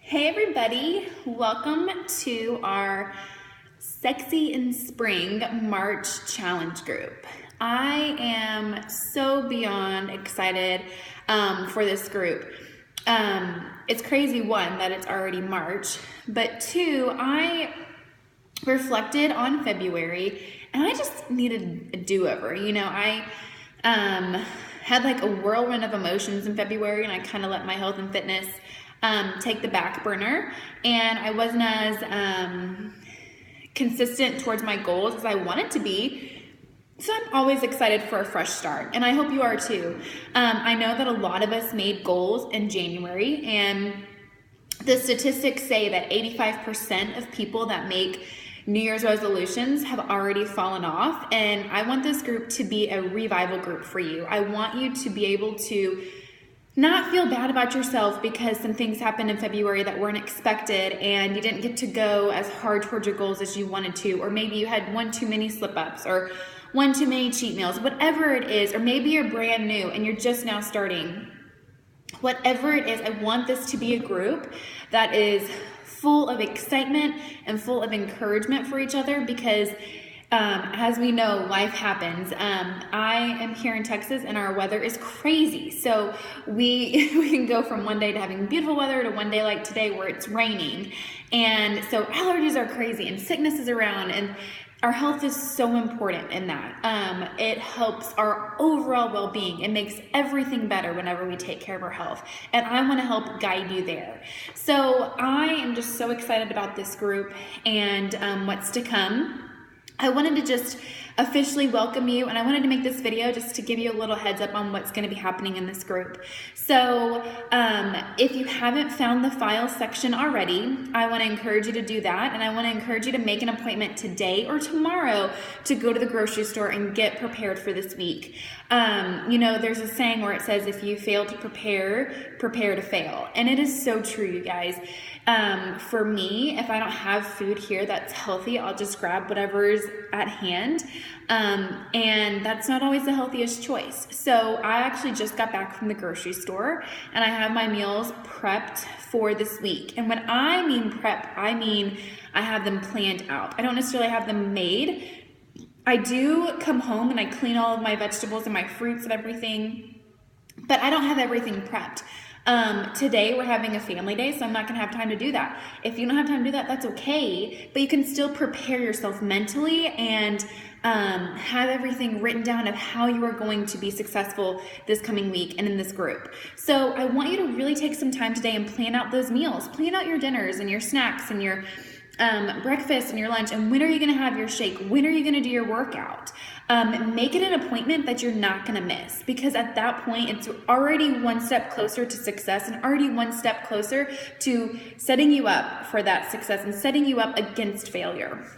Hey everybody, welcome to our Sexy in Spring March Challenge group. I am so beyond excited for this group. It's crazy, one, that it's already March, but two, I reflected on February and I just needed a do-over. I had like a whirlwind of emotions in February, and I kind of let my health and fitness take the back burner, and I wasn't as consistent towards my goals as I wanted to be. So I'm always excited for a fresh start, and I hope you are too. I know that a lot of us made goals in January, and the statistics say that 85% of people that make New Year's resolutions have already fallen off, and I want this group to be a revival group for you. I want you to be able to not feel bad about yourself because some things happened in February that weren't expected and you didn't get to go as hard towards your goals as you wanted to, or maybe you had one too many slip-ups or one too many cheat meals, whatever it is, or maybe you're brand new and you're just now starting. Whatever it is, I want this to be a group that is full of excitement and full of encouragement for each other because as we know, life happens. I am here in Texas and our weather is crazy. So we can go from one day to having beautiful weather to one day like today where it's raining. And so allergies are crazy and sickness is around, and our health is so important in that. It helps our overall well-being. It makes everything better whenever we take care of our health. And I want to help guide you there. So I am just so excited about this group and what's to come. I wanted to just officially welcome you, and I wanted to make this video just to give you a little heads up on what's going to be happening in this group. So if you haven't found the file section already, I want to encourage you to do that, and I want to encourage you to make an appointment today or tomorrow to go to the grocery store and get prepared for this week. There's a saying where it says, if you fail to prepare, prepare to fail. And it is so true, you guys. For me, if I don't have food here that's healthy, I'll just grab whatever's at hand. And that's not always the healthiest choice. So I actually just got back from the grocery store and I have my meals prepped for this week. And when I mean prep, I mean I have them planned out. I don't necessarily have them made. I do come home and I clean all of my vegetables and my fruits and everything, but I don't have everything prepped. Today we're having a family day, so I'm not going to have time to do that. If you don't have time to do that, that's okay, but you can still prepare yourself mentally and have everything written down of how you are going to be successful this coming week and in this group. So I want you to really take some time today and plan out those meals. Plan out your dinners and your snacks and your breakfast and your lunch, and when are you going to have your shake? When are you going to do your workout? Make it an appointment that you're not going to miss, because at that point it's already one step closer to success and already one step closer to setting you up for that success and setting you up against failure.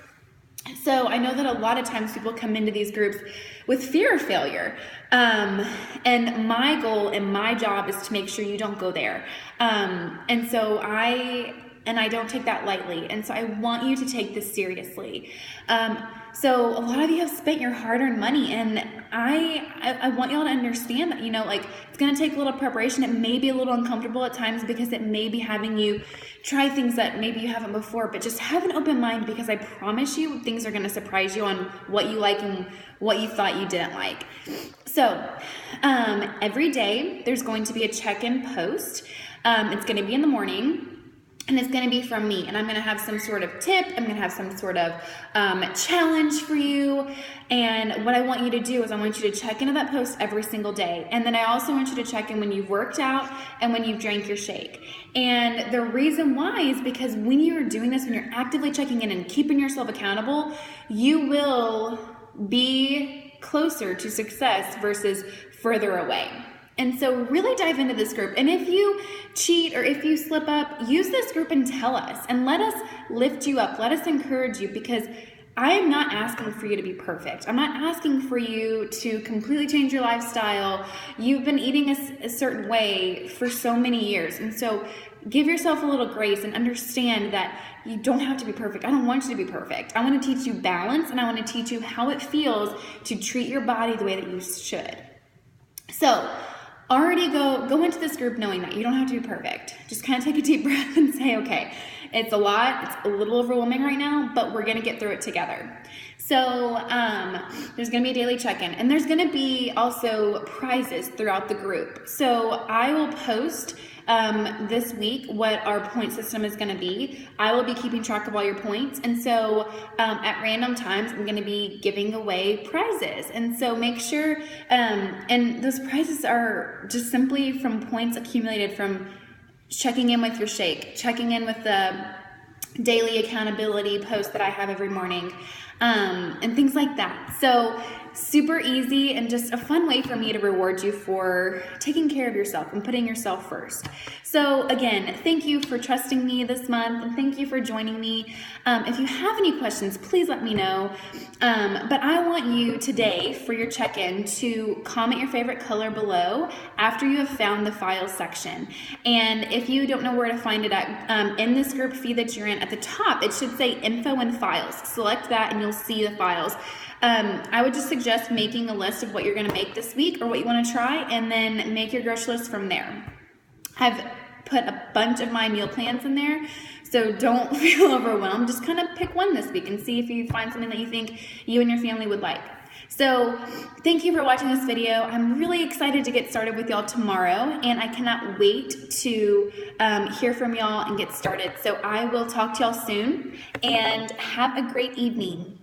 So I know that a lot of times people come into these groups with fear of failure. And my goal and my job is to make sure you don't go there. And so I don't take that lightly. And so I want you to take this seriously. So a lot of you have spent your hard-earned money, and I want y'all to understand that, it's going to take a little preparation. It may be a little uncomfortable at times because it may be having you try things that maybe you haven't before, but just have an open mind, because I promise you things are going to surprise you on what you like and what you thought you didn't like. So every day there's going to be a check-in post. It's going to be in the morning. And it's going to be from me, and I'm going to have some sort of tip. I'm going to have some sort of challenge for you. And what I want you to do is I want you to check into that post every single day. And then I also want you to check in when you've worked out and when you've drank your shake. And the reason why is because when you're doing this, when you're actively checking in and keeping yourself accountable, you will be closer to success versus further away. And so really dive into this group. And if you cheat or if you slip up, use this group and tell us. And let us lift you up. Let us encourage you, because I am not asking for you to be perfect. I'm not asking for you to completely change your lifestyle. You've been eating a certain way for so many years. And so give yourself a little grace and understand that you don't have to be perfect. I don't want you to be perfect. I want to teach you balance, and I want to teach you how it feels to treat your body the way that you should. So already go into this group knowing that you don't have to be perfect. just kind of take a deep breath and say, okay, it's a lot, it's a little overwhelming right now, but we're gonna get through it together. So there's gonna be a daily check-in, and there's gonna be also prizes throughout the group. So I will post this week what our point system is going to be. I will be keeping track of all your points, and so at random times I'm going to be giving away prizes, and so make sure and those prizes are just simply from points accumulated from checking in with your shake, checking in with the daily accountability post that I have every morning, and things like that. So super easy and just a fun way for me to reward you for taking care of yourself and putting yourself first. So again, thank you for trusting me this month, and thank you for joining me. If you have any questions, please let me know. But I want you today for your check-in to comment your favorite color below after you have found the files section. And if you don't know where to find it at, in this group feed that you're in, at the top it should say info and files. Select that and you'll see the files. I would just suggest making a list of what you're going to make this week or what you want to try, and then make your grocery list from there. I've put a bunch of my meal plans in there, so don't feel overwhelmed. Just kind of pick one this week and see if you find something that you think you and your family would like. So thank you for watching this video. I'm really excited to get started with y'all tomorrow, and I cannot wait to hear from y'all and get started. So I will talk to y'all soon, and have a great evening.